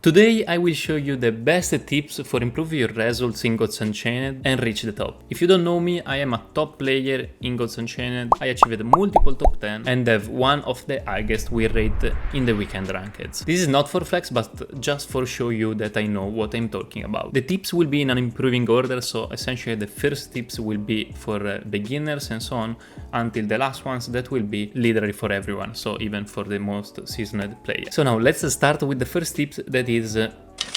Today I will show you the best tips for improving your results in Gods Unchained and reach the top. If you don't know me, I am a top player in Gods Unchained. I achieved multiple top 10 and have one of the highest win rate in the weekend rankeds. This is not for flex, but just for show you that I know what I'm talking about. The tips will be in an improving order, so essentially the first tips will be for beginners and so on, until the last ones that will be literally for everyone, so even for the most seasoned players. So now let's start with the first tips, that is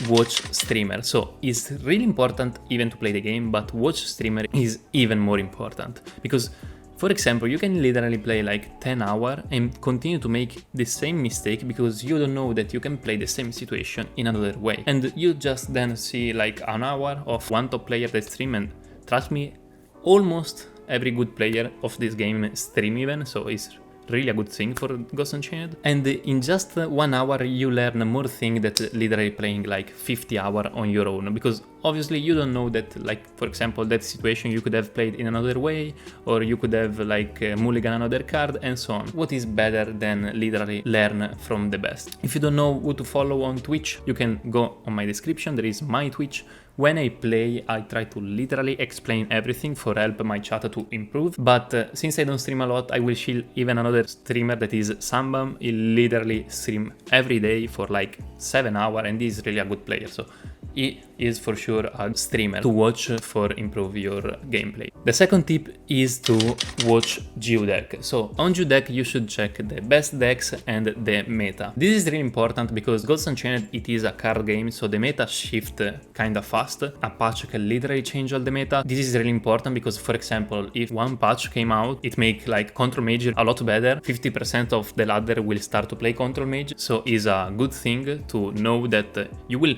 watch streamer. So it's really important even to play the game, but watch streamer is even more important, because for example, you can literally play like 10 hours and continue to make the same mistake because you don't know that you can play the same situation in another way. And you just then see like an hour of one top player that stream, and trust me, almost every good player of this game stream even, so it's really a good thing for Gods Unchained. And in just 1 hour you learn more things that literally playing like 50 hours on your own, because obviously you don't know that, like for example, that situation you could have played in another way, or you could have like Mulligan another card and so on. What is better than literally learn from the best? If you don't know who to follow on Twitch, you can go on my description, there is my Twitch. When I play, I try to literally explain everything for help my chat to improve, but since I don't stream a lot, I will shield even another streamer that is Sanctum. He literally stream every day for like 7 hours and he's really a good player, so he is for sure a streamer to watch for improve your gameplay. The second tip is to watch geodeck. So on geodeck you should check the best decks and the meta. This is really important because Gods Unchained, it is a card game, so the meta shift kinda fast. A patch can literally change all the meta. This is really important because, for example, if one patch came out, it make like Control Mage a lot better. 50% of the ladder will start to play Control Mage, so it's a good thing to know that you will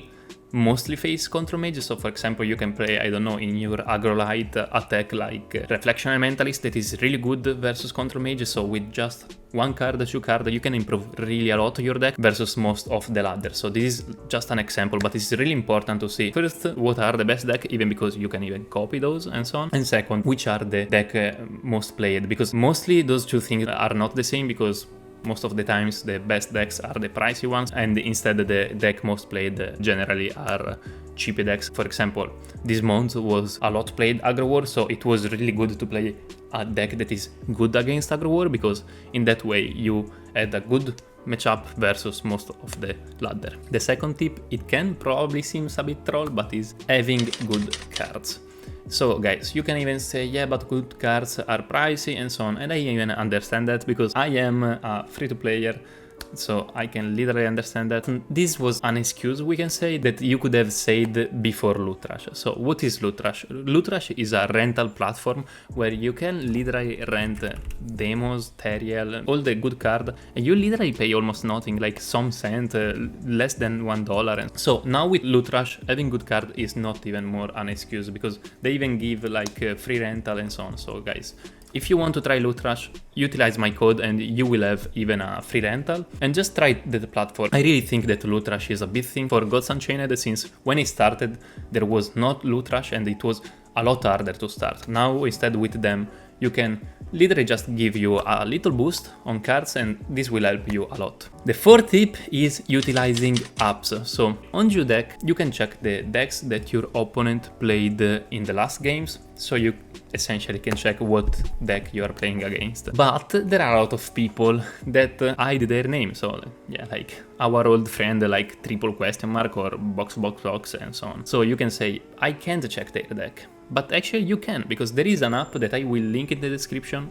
mostly face Control Mage. So for example, you can play, I don't know, in your Agrolite attack like Reflection Elementalist that is really good versus Control Mage, so with just one card, two card, you can improve really a lot your deck versus most of the ladder. So this is just an example, but it's really important to see first what are the best deck, even because you can even copy those and so on, and second, which are the deck most played, because mostly those two things are not the same, because most of the times the best decks are the pricey ones, and instead the deck most played generally are cheap decks. For example, this month was a lot played Aggro War, so it was really good to play a deck that is good against Aggro War, because in that way you had a good matchup versus most of the ladder. The second tip, it can probably seem a bit troll, but is having good cards. So guys, you can even say, yeah, but good cards are pricey and so on, and I even understand that because I am a free-to-player, so I can literally understand that. This was an excuse, we can say, that you could have said before Loot Rush. So what is Loot Rush? Loot Rush is a rental platform where you can literally rent demos, Teriel, all the good card, and you literally pay almost nothing, like some cent, less than $1. And so now with Loot Rush, having good card is not even more an excuse, because they even give like free rental and so on. So guys, if you want to try Loot Rush, utilize my code and you will have even a free rental, and just try the platform. I really think that Loot Rush is a big thing for Gods Unchained, since when it started there was not Loot Rush and it was a lot harder to start. Now instead with them you can literally just give you a little boost on cards, and this will help you a lot. The fourth tip is utilizing apps. So on geodeck you can check the decks that your opponent played in the last games, so you essentially can check what deck you are playing against. But there are a lot of people that hide their name, so yeah, like our old friend like triple question mark or box and so on. So you can say, I can't check their deck. But actually you can, because there is an app that I will link in the description.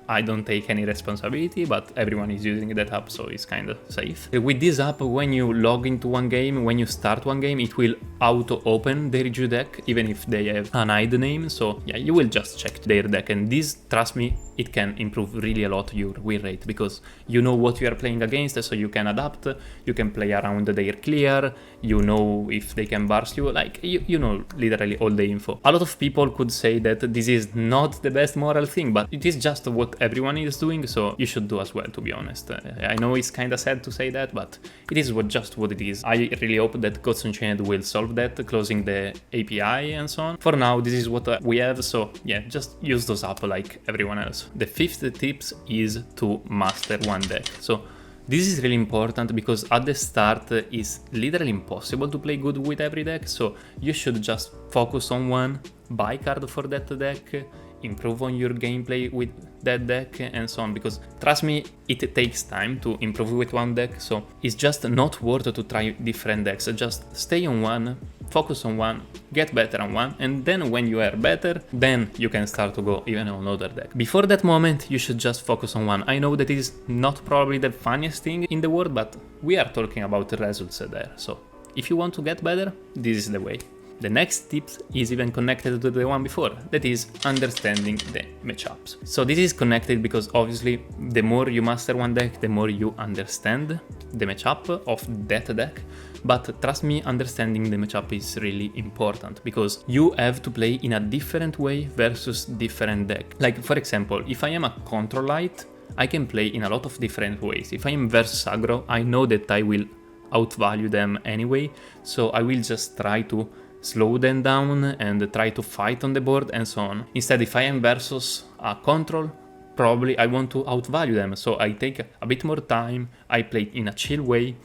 I don't take any responsibility, but everyone is using that app, so it's kind of safe. With this app, when you log into one game, when you start one game, it will auto-open their deck, even if they have an hide name. So yeah, you will just check their deck, and this, trust me, it can improve really a lot your win rate, because you know what you are playing against, so you can adapt, you can play around their clear, you know if they can burst you, like you know literally all the info. A lot of people could say that this is not the best moral thing, but it is just what everyone is doing, so you should do as well, to be honest. I know it's kind of sad to say that, but it is just what it is. I really hope that Gods Unchained will solve that, closing the API and so on. For now, this is what we have, so yeah, just use those up like everyone else. The fifth tips is to master one deck. So This is really important because at the start it's literally impossible to play good with every deck, so you should just focus on one, buy card for that deck, improve on your gameplay with that deck and so on, because trust me, it takes time to improve with one deck, so it's just not worth to try different decks. Just stay on one, focus on one, get better on one, and then when you are better, then you can start to go even on another deck. Before that moment, you should just focus on one. I know that is not probably the funniest thing in the world, but we are talking about results there, so if you want to get better, this is the way. The next tip is even connected to the one before, that is understanding the matchups. So this is connected because obviously the more you master one deck, the more you understand the matchup of that deck. But trust me, understanding the matchup is really important because you have to play in a different way versus different deck. Like for example, if I am a control light, I can play in a lot of different ways. If I am versus aggro, I know that I will outvalue them anyway, so I will just try to slow them down and try to fight on the board and so on. Instead, if I am versus a control, probably I want to outvalue them, so I take a bit more time, I play in a chill way,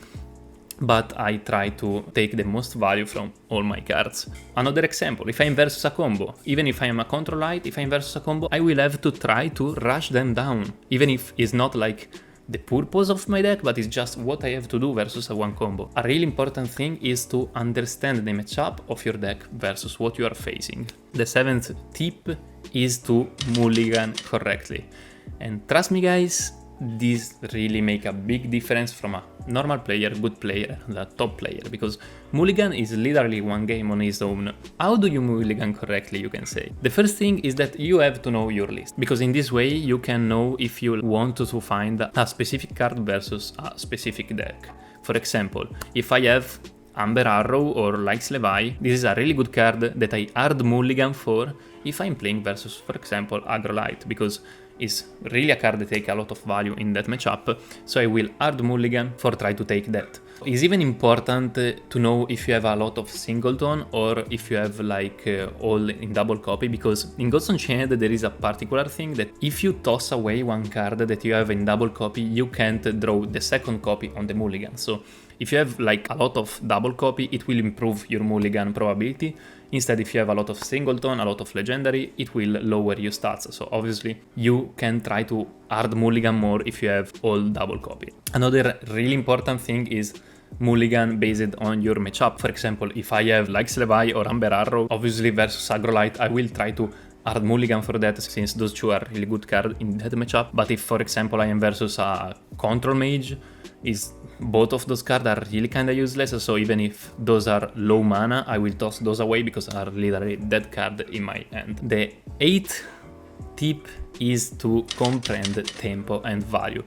but I try to take the most value from all my cards. Another example, if I'm versus a combo, even if I am a control light, if I'm versus a combo, I will have to try to rush them down, even if it's not like the purpose of my deck, but it's just what I have to do versus a one combo. A really important thing is to understand the matchup of your deck versus what you are facing. The 7th tip is to mulligan correctly. And trust me guys, this really make a big difference from a normal player, good player, and a top player, because mulligan is literally one game on its own. How do you mulligan correctly, you can say? The first thing is that you have to know your list, because in this way you can know if you want to find a specific card versus a specific deck. For example, if I have Amber Arrow or Likes Levi, this is a really good card that I hard mulligan for if I'm playing versus, for example, Aggro Light, because it's really a card that takes a lot of value in that matchup, so I will hard mulligan for try to take that. It's even important to know if you have a lot of singleton or if you have like all in double copy, because in Gods Unchained there is a particular thing that if you toss away one card that you have in double copy, you can't draw the second copy on the mulligan. So if you have like a lot of double copy, it will improve your mulligan probability. Instead, if you have a lot of singleton, a lot of legendary, it will lower your stats. So obviously you can try to hard mulligan more if you have all double copy. Another really important thing is mulligan based on your matchup. For example, if I have Likes Levi or Amber Arrow, obviously versus Aggro Light, I will try to hard mulligan for that, since those two are really good cards in that matchup. But if, for example, I am versus a control mage, both of those cards are really kinda useless, so even if those are low mana, I will toss those away because are literally dead card in my hand. The 8th tip is to comprehend tempo and value.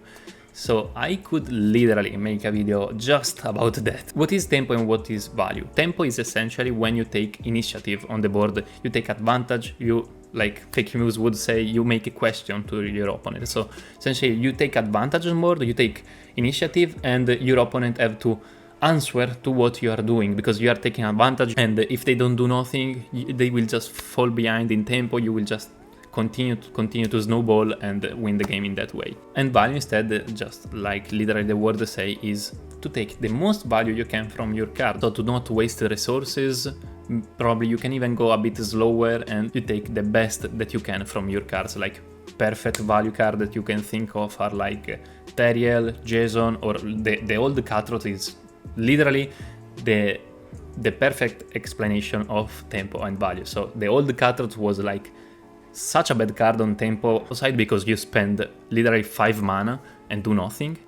So I could literally make a video just about that. What is tempo and what is value? Tempo is essentially when you take initiative on the board, you take advantage, you, like Fake News would say, you make a question to your opponent. So essentially you take advantage on board, you take initiative, and your opponent have to answer to what you are doing, because you are taking advantage, and if they don't do nothing, they will just fall behind in tempo, you will just continue to snowball and win the game in that way. And value instead, just like literally the word say, is to take the most value you can from your card. So to not waste resources, probably you can even go a bit slower and you take the best that you can from your cards. Like perfect value card that you can think of are like Teriel, Jason, or the old Cutthroat is literally the perfect explanation of tempo and value. So the old Cutthroat was like such a bad card on tempo side because you spend literally 5 mana and do nothing,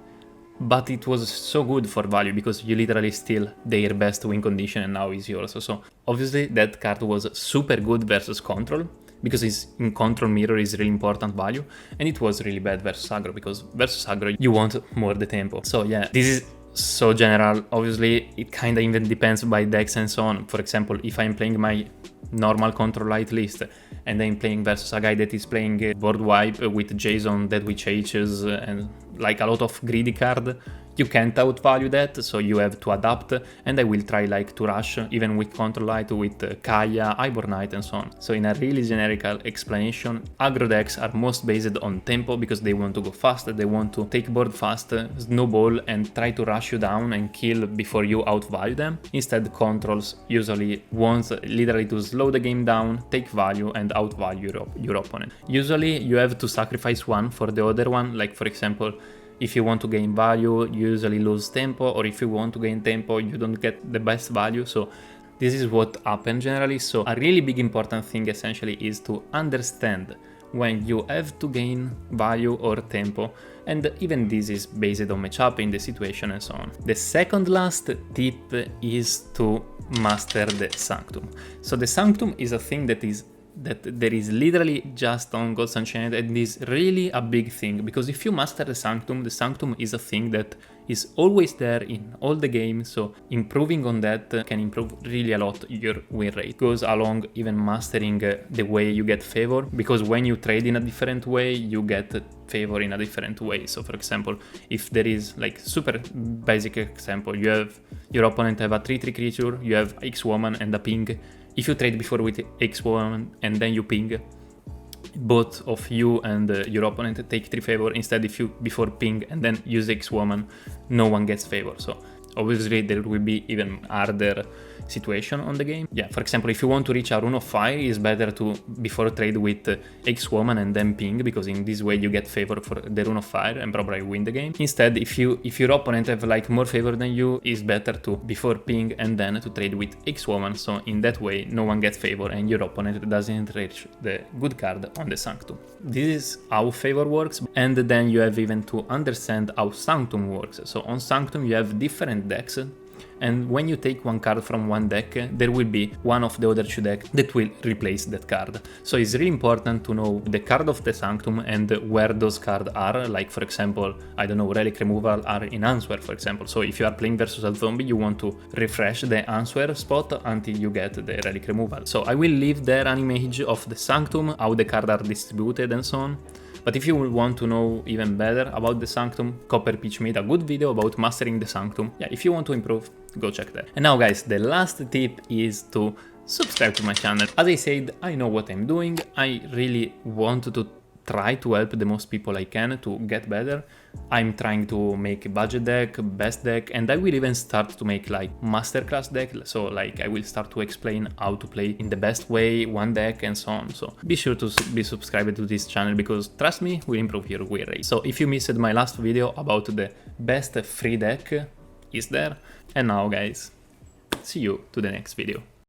but it was so good for value because you literally steal their best win condition and now is yours. So obviously that card was super good versus control, because it's in control mirror is really important value, and it was really bad versus aggro, because versus aggro you want more the tempo. So yeah, this is so general. Obviously it kinda even depends by decks and so on. For example, if I'm playing my normal control light list and I'm playing versus a guy that is playing board wipe with Jason, Dead Witch H's and like a lot of greedy card, you can't outvalue that, so you have to adapt, and I will try like to rush, even with Control Light, with Kaya, Iborn Knight and so on. So in a really generic explanation, aggro decks are most based on tempo because they want to go fast, they want to take board fast, snowball and try to rush you down and kill before you outvalue them. Instead, controls usually want literally to slow the game down, take value and outvalue your opponent. Usually you have to sacrifice one for the other one, like for example, if you want to gain value, you usually lose tempo, or if you want to gain tempo, you don't get the best value. So this is what happens generally. So a really big important thing essentially is to understand when you have to gain value or tempo, and even this is based on matchup in the situation and so on. The second last tip is to master the Sanctum. So the Sanctum is a thing that there is literally just on Gods Unchained, and is really a big thing, because if you master the Sanctum is a thing that is always there in all the games, so improving on that can improve really a lot your win rate. Goes along even mastering the way you get favor, because when you trade in a different way, you get favor in a different way. So for example, if there is like super basic example, you have your opponent have a 3/3 creature, you have X-Woman and a ping. If you trade before with X-Woman and then you ping, both of you and your opponent take 3 favor. Instead, if you before ping and then use X-Woman, no one gets favor. So obviously there will be even harder situation on the game. Yeah, for example, if you want to reach a Rune of Fire, it's better to before trade with X-Woman and then ping, because in this way you get favor for the Rune of Fire and probably win the game. Instead, if your opponent have like more favor than you, it's better to before ping and then to trade with X-Woman, so in that way no one gets favor and your opponent doesn't reach the good card on the Sanctum. This is how favor works, and then you have even to understand how Sanctum works. So on Sanctum you have different decks, and when you take one card from one deck, there will be one of the other 2 decks that will replace that card. So it's really important to know the card of the Sanctum and where those cards are. Like for example, I don't know, Relic Removal are in Answer, for example. So if you are playing versus a zombie, you want to refresh the Answer spot until you get the Relic Removal. So I will leave there an image of the Sanctum, how the cards are distributed and so on. But if you want to know even better about the Sanctum, Copper Peach made a good video about mastering the Sanctum. Yeah, if you want to improve, go check that. And now guys, the last tip is to subscribe to my channel. As I said, I know what I'm doing. I really want to try to help the most people I can to get better. I'm trying to make a budget deck, best deck, and I will even start to make like masterclass deck. So like I will start to explain how to play in the best way one deck and so on. So be sure to be subscribed to this channel, because trust me, will improve your win rate. So if you missed my last video about the best free deck, is there. And now guys, see you to the next video.